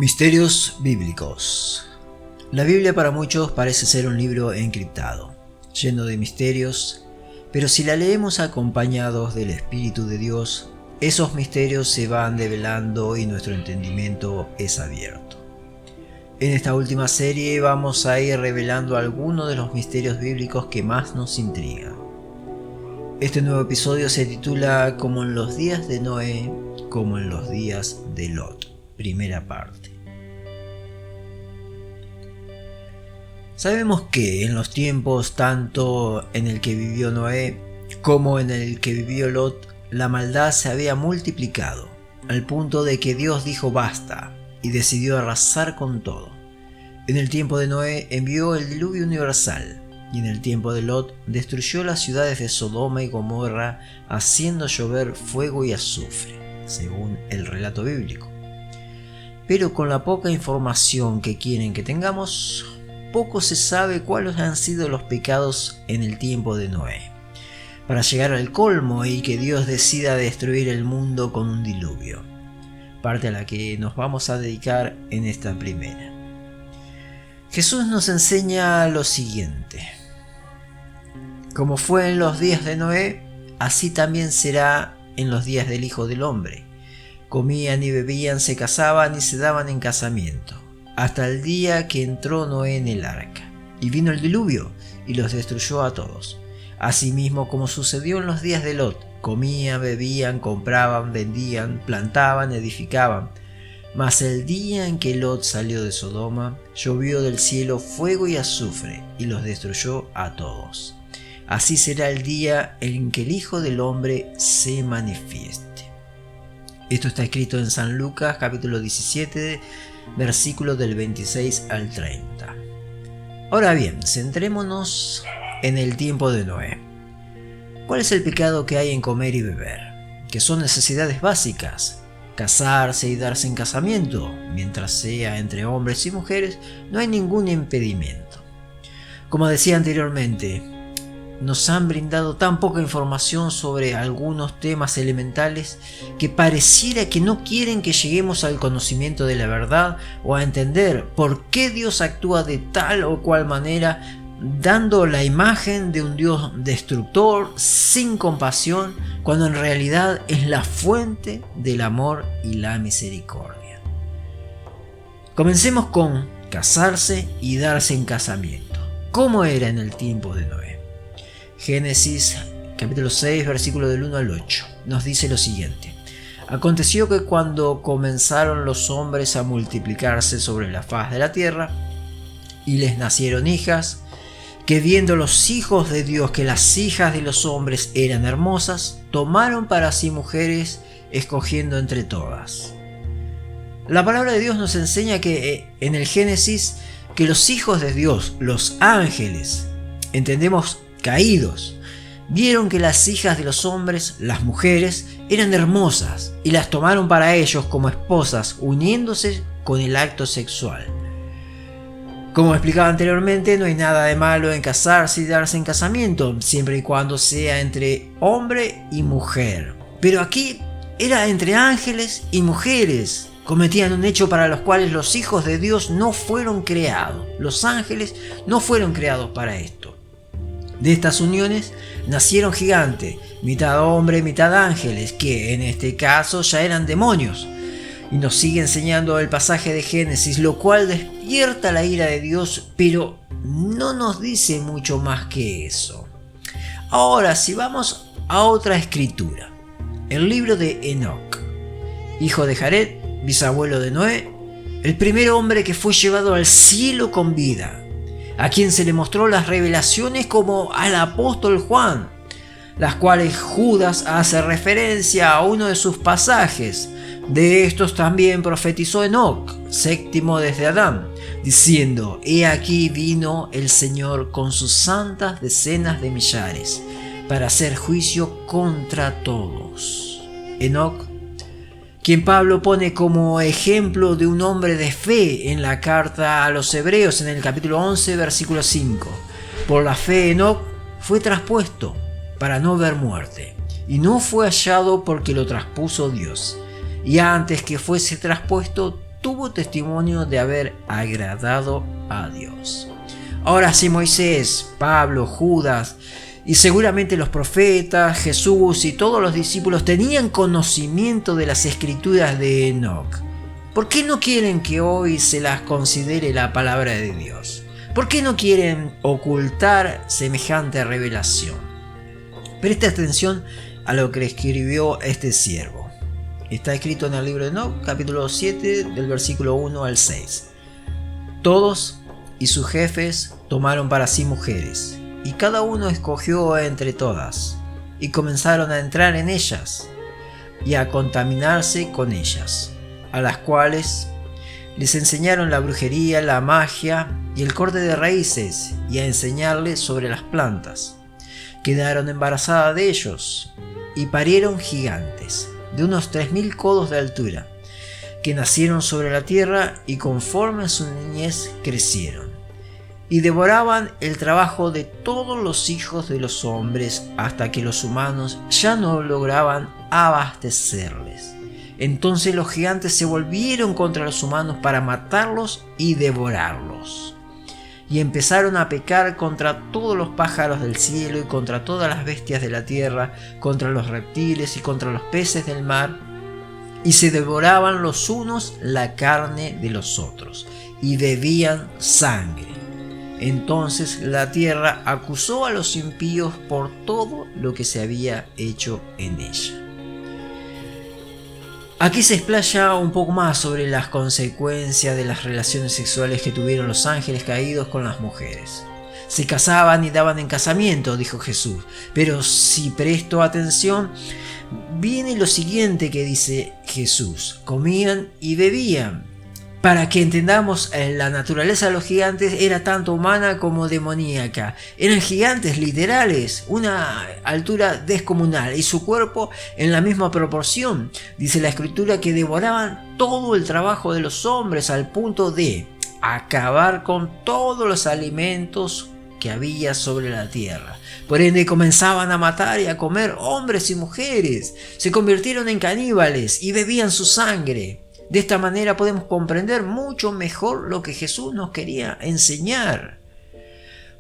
Misterios bíblicos. La Biblia para muchos parece ser un libro encriptado, lleno de misterios, pero si la leemos acompañados del Espíritu de Dios, esos misterios se van develando y nuestro entendimiento es abierto. En esta última serie vamos a ir revelando algunos de los misterios bíblicos que más nos intrigan. Este nuevo episodio se titula Como en los días de Noé, como en los días de Lot. Primera parte. Sabemos que en los tiempos tanto en el que vivió Noé como en el que vivió Lot, la maldad se había multiplicado, al punto de que Dios dijo basta y decidió arrasar con todo. En el tiempo de Noé envió el diluvio universal, y en el tiempo de Lot destruyó las ciudades de Sodoma y Gomorra, haciendo llover fuego y azufre, según el relato bíblico. Pero con la poca información que quieren que tengamos, poco se sabe cuáles han sido los pecados en el tiempo de Noé, para llegar al colmo y que Dios decida destruir el mundo con un diluvio, parte a la que nos vamos a dedicar en esta primera. Jesús nos enseña lo siguiente: como fue en los días de Noé, así también será en los días del Hijo del Hombre. Comían y bebían, se casaban y se daban en casamiento, hasta el día que entró Noé en el arca. Y vino el diluvio, y los destruyó a todos. Asimismo, como sucedió en los días de Lot, comían, bebían, compraban, vendían, plantaban, edificaban. Mas el día en que Lot salió de Sodoma, llovió del cielo fuego y azufre, y los destruyó a todos. Así será el día en que el Hijo del Hombre se manifieste. Esto está escrito en San Lucas, capítulo 17, versículos del 26 al 30. Ahora bien, centrémonos en el tiempo de Noé. ¿Cuál es el pecado que hay en comer y beber? Que son necesidades básicas. Casarse y darse en casamiento, mientras sea entre hombres y mujeres, no hay ningún impedimento. Como decía anteriormente, nos han brindado tan poca información sobre algunos temas elementales que pareciera que no quieren que lleguemos al conocimiento de la verdad o a entender por qué Dios actúa de tal o cual manera, dando la imagen de un Dios destructor, sin compasión, cuando en realidad es la fuente del amor y la misericordia. Comencemos con casarse y darse en casamiento. ¿Cómo era en el tiempo de Noé? Génesis capítulo 6, versículo del 1 al 8, nos dice lo siguiente: Aconteció que cuando comenzaron los hombres a multiplicarse sobre la faz de la tierra, y les nacieron hijas, que viendo los hijos de Dios que las hijas de los hombres eran hermosas, tomaron para sí mujeres, escogiendo entre todas. La palabra de Dios nos enseña que en el Génesis, que los hijos de Dios, los ángeles, entendemos caídos, vieron que las hijas de los hombres, las mujeres, eran hermosas y las tomaron para ellos como esposas, uniéndose con el acto sexual. Como explicaba anteriormente, no hay nada de malo en casarse y darse en casamiento, siempre y cuando sea entre hombre y mujer. Pero aquí era entre ángeles y mujeres. Cometían un hecho para los cuales los hijos de Dios no fueron creados. Los ángeles no fueron creados para esto. De estas uniones nacieron gigantes, mitad hombre, mitad ángeles, que en este caso ya eran demonios. Y nos sigue enseñando el pasaje de Génesis, lo cual despierta la ira de Dios, pero no nos dice mucho más que eso. Ahora, si vamos a otra escritura, el libro de Enoc, hijo de Jared, bisabuelo de Noé, el primer hombre que fue llevado al cielo con vida, a quien se le mostró las revelaciones como al apóstol Juan, las cuales Judas hace referencia a uno de sus pasajes. De estos también profetizó Enoc, séptimo desde Adán, diciendo: He aquí vino el Señor con sus santas decenas de millares, para hacer juicio contra todos. Enoc, quien Pablo pone como ejemplo de un hombre de fe en la carta a los Hebreos en el capítulo 11, versículo 5. Por la fe Enoc fue traspuesto para no ver muerte, y no fue hallado porque lo traspuso Dios. Y antes que fuese traspuesto, tuvo testimonio de haber agradado a Dios. Ahora sí, Moisés, Pablo, Judas y seguramente los profetas, Jesús y todos los discípulos tenían conocimiento de las escrituras de Enoc. ¿Por qué no quieren que hoy se las considere la palabra de Dios? ¿Por qué no quieren ocultar semejante revelación? Preste atención a lo que escribió este siervo. Está escrito en el libro de Enoc, capítulo 7, del versículo 1 al 6. Todos y sus jefes tomaron para sí mujeres, y cada uno escogió entre todas, y comenzaron a entrar en ellas, y a contaminarse con ellas, a las cuales les enseñaron la brujería, la magia y el corte de raíces, y a enseñarles sobre las plantas. Quedaron embarazadas de ellos, y parieron gigantes, de unos 3000 codos de altura, que nacieron sobre la tierra y conforme a su niñez crecieron, y devoraban el trabajo de todos los hijos de los hombres hasta que los humanos ya no lograban abastecerles. Entonces los gigantes se volvieron contra los humanos para matarlos y devorarlos. Y empezaron a pecar contra todos los pájaros del cielo y contra todas las bestias de la tierra, contra los reptiles y contra los peces del mar. Y se devoraban los unos la carne de los otros, y bebían sangre. Entonces la tierra acusó a los impíos por todo lo que se había hecho en ella. Aquí se explaya un poco más sobre las consecuencias de las relaciones sexuales que tuvieron los ángeles caídos con las mujeres. Se casaban y daban en casamiento, dijo Jesús, pero si presto atención, viene lo siguiente que dice Jesús: comían y bebían. Para que entendamos, la naturaleza de los gigantes era tanto humana como demoníaca. Eran gigantes literales, una altura descomunal, y su cuerpo en la misma proporción. Dice la escritura que devoraban todo el trabajo de los hombres al punto de acabar con todos los alimentos que había sobre la tierra. Por ende comenzaban a matar y a comer hombres y mujeres. Se convirtieron en caníbales y bebían su sangre. De esta manera podemos comprender mucho mejor lo que Jesús nos quería enseñar.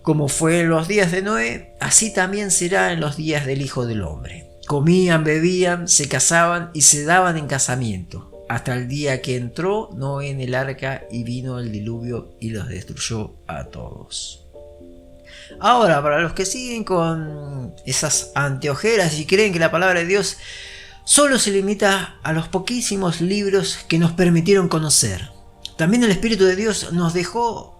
Como fue en los días de Noé, así también será en los días del Hijo del Hombre. Comían, bebían, se casaban y se daban en casamiento, hasta el día que entró Noé en el arca y vino el diluvio y los destruyó a todos. Ahora, para los que siguen con esas anteojeras y creen que la palabra de Dios solo se limita a los poquísimos libros que nos permitieron conocer, también el Espíritu de Dios nos dejó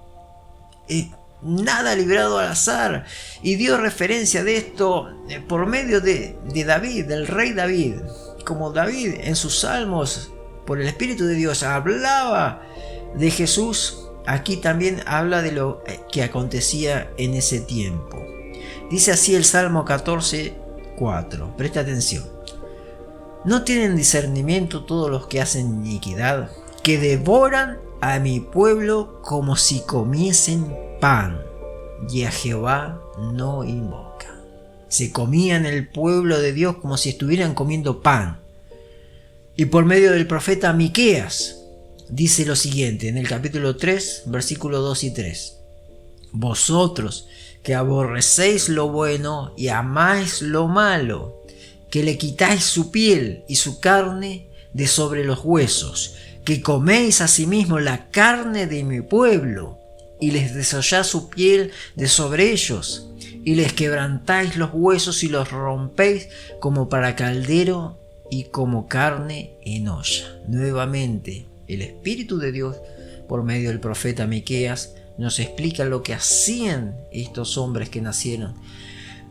nada librado al azar y dio referencia de esto por medio de David, del rey David. Como David en sus salmos, por el Espíritu de Dios, hablaba de Jesús, aquí también habla de lo que acontecía en ese tiempo. Dice así el Salmo 14:4, presta atención: ¿no tienen discernimiento todos los que hacen iniquidad, que devoran a mi pueblo como si comiesen pan, y a Jehová no invoca? Se comían el pueblo de Dios como si estuvieran comiendo pan. Y por medio del profeta Miqueas dice lo siguiente en el capítulo 3, versículos 2 y 3: vosotros que aborrecéis lo bueno y amáis lo malo, que le quitáis su piel y su carne de sobre los huesos, que coméis asimismo la carne de mi pueblo, y les desholláis su piel de sobre ellos, y les quebrantáis los huesos y los rompéis como para caldero y como carne en olla. Nuevamente, el Espíritu de Dios, por medio del profeta Miqueas, nos explica lo que hacían estos hombres que nacieron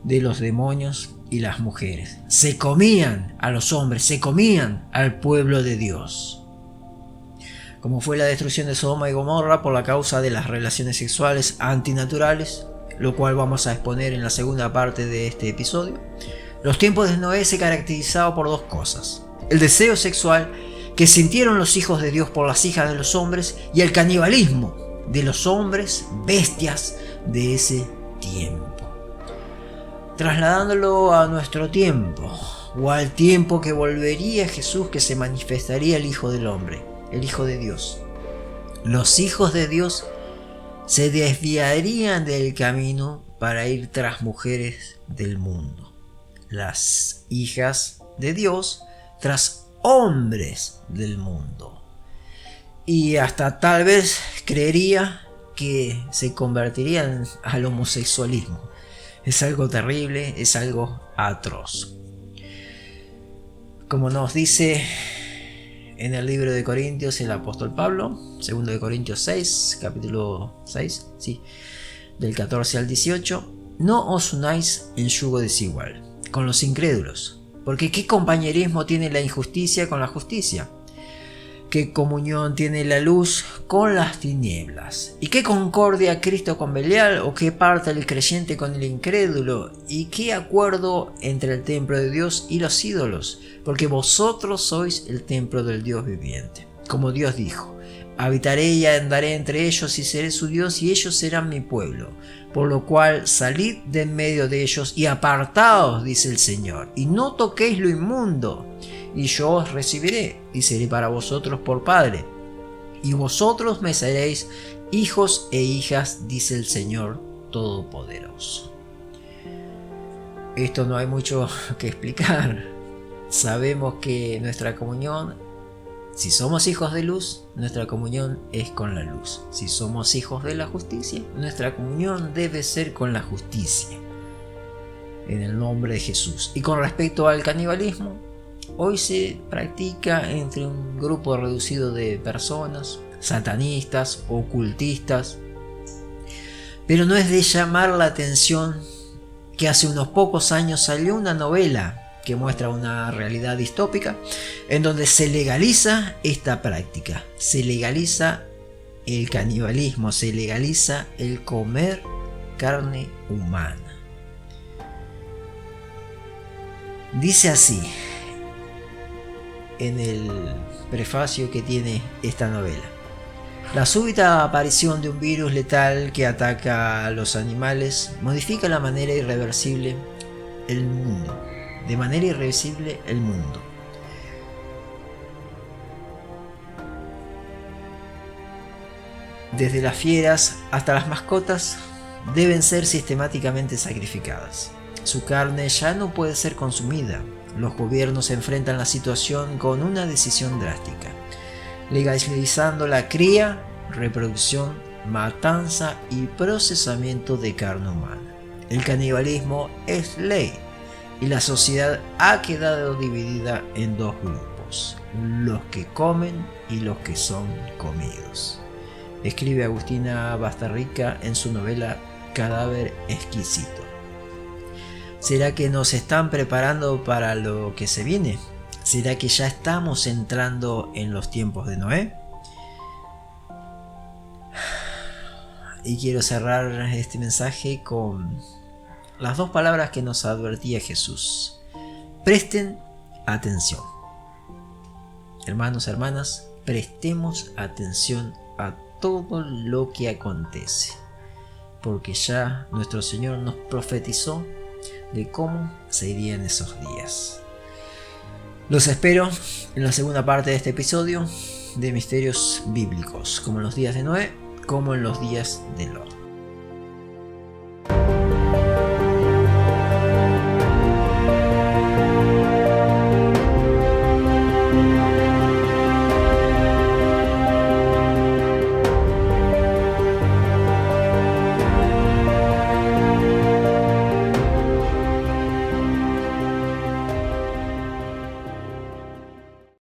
de los demonios y las mujeres. Se comían a los hombres, se comían al pueblo de Dios. Como fue la destrucción de Sodoma y Gomorra por la causa de las relaciones sexuales antinaturales, lo cual vamos a exponer en la segunda parte de este episodio. Los tiempos de Noé se caracterizaban por dos cosas: el deseo sexual que sintieron los hijos de Dios por las hijas de los hombres, y el canibalismo de los hombres bestias de ese tiempo. Trasladándolo a nuestro tiempo, o al tiempo que volvería Jesús, que se manifestaría el Hijo del Hombre, el Hijo de Dios. Los hijos de Dios se desviarían del camino para ir tras mujeres del mundo. Las hijas de Dios tras hombres del mundo. Y hasta tal vez creería que se convertirían al homosexualismo. Es algo terrible, es algo atroz. Como nos dice en el libro de Corintios el apóstol Pablo, 2 de Corintios 6, capítulo 6, sí, del 14 al 18, no os unáis en yugo desigual con los incrédulos, porque ¿qué compañerismo tiene la injusticia con la justicia? ¿Qué comunión tiene la luz con las tinieblas? ¿Y qué concordia Cristo con Belial? ¿O qué parte el creyente con el incrédulo? ¿Y qué acuerdo entre el templo de Dios y los ídolos? Porque vosotros sois el templo del Dios viviente. Como Dios dijo, habitaré y andaré entre ellos y seré su Dios y ellos serán mi pueblo. Por lo cual salid de en medio de ellos y apartaos, dice el Señor, y no toquéis lo inmundo. Y yo os recibiré, y seré para vosotros por Padre, y vosotros me seréis hijos e hijas, dice el Señor Todopoderoso. Esto no hay mucho que explicar. Sabemos que nuestra comunión, si somos hijos de luz, nuestra comunión es con la luz. Si somos hijos de la justicia, nuestra comunión debe ser con la justicia. En el nombre de Jesús. Y con respecto al canibalismo, hoy se practica entre un grupo reducido de personas, satanistas, ocultistas, pero no es de llamar la atención que hace unos pocos años salió una novela que muestra una realidad distópica en donde se legaliza esta práctica, se legaliza el canibalismo, se legaliza el comer carne humana. Dice así en el prefacio que tiene esta novela: la súbita aparición de un virus letal que ataca a los animales modifica de manera irreversible el mundo. Desde las fieras hasta las mascotas deben ser sistemáticamente sacrificadas. Su carne ya no puede ser consumida. Los gobiernos enfrentan la situación con una decisión drástica, legalizando la cría, reproducción, matanza y procesamiento de carne humana. El canibalismo es ley y la sociedad ha quedado dividida en dos grupos: los que comen y los que son comidos. Escribe Agustina Bastarrica en su novela Cadáver exquisito. ¿Será que nos están preparando para lo que se viene? ¿Será que ya estamos entrando en los tiempos de Noé? Y quiero cerrar este mensaje con las dos palabras que nos advertía Jesús. Presten atención. Hermanos, hermanas, prestemos atención a todo lo que acontece, porque ya nuestro Señor nos profetizó de cómo se irían esos días. Los espero en la segunda parte de este episodio de Misterios Bíblicos, como en los días de Noé, como en los días de Lot.